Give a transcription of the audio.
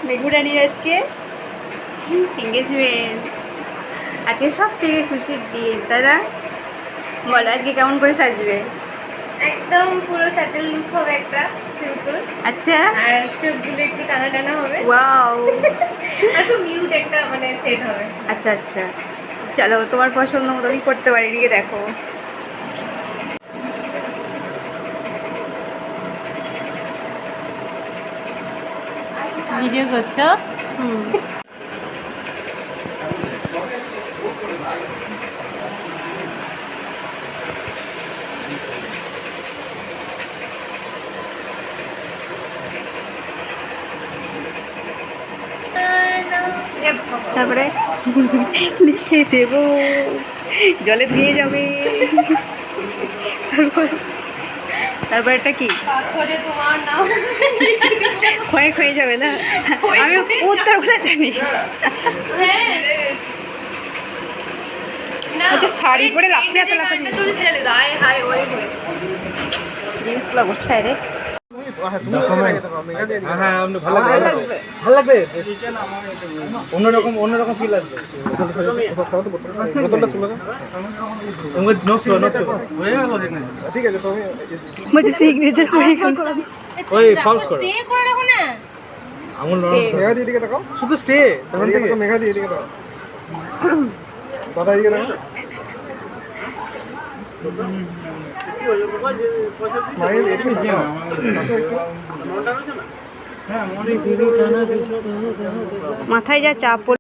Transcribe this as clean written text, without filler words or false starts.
মেঘুরানির আজকে এঙ্গেজমেন্ট। আজকে সব থেকে খুশির দিন, তাই না? বলো আজকে কেমন করে সাজবে? একদম পুরো স্যাটেল লুক হবে, একটা সিম্পল। আচ্ছা, আর চোখগুলো একটু টানা টানা হবে। ওয়াও। আর একটু মিউট একটা মানে সেট হবে। আচ্ছা আচ্ছা, চলো তোমার পছন্দ মতো আমি করতে পারি, এদিকে দেখো। ভিডিও করছো? হুম। তারপরে লিখে দেব, জলে ধুয়ে যাবে। তারপর এটা কি? পাথরে তোমার নাম ক্ষয়ে ক্ষয়ে যাবে না? আমি উত্তরগুলো জানি। হ্যাঁ না, ওটা শাড়ি পরে লাফিয়ে লাফিয়ে চলে ছেড়ে দায় হাই ওই হয়ে জিনিসগুলো গোছায় রে। অন্যরকম ফিল আসবে। ঠিক আছে, তুমি বলছি সিগনেচার হয়ে গেল। ওই পাউজ করো। স্টে করে রাখো না। আঙুল মেঘা দিয়ে দিকে দেখাও, শুধু স্টে এদিকে দেখো, মেঘা দিয়ে দিকে দেখাও, দাদা এদিকে দেখো, স্মাইল এদিকে তাকাও, তাকাও একটু। মাথায় যা চাপ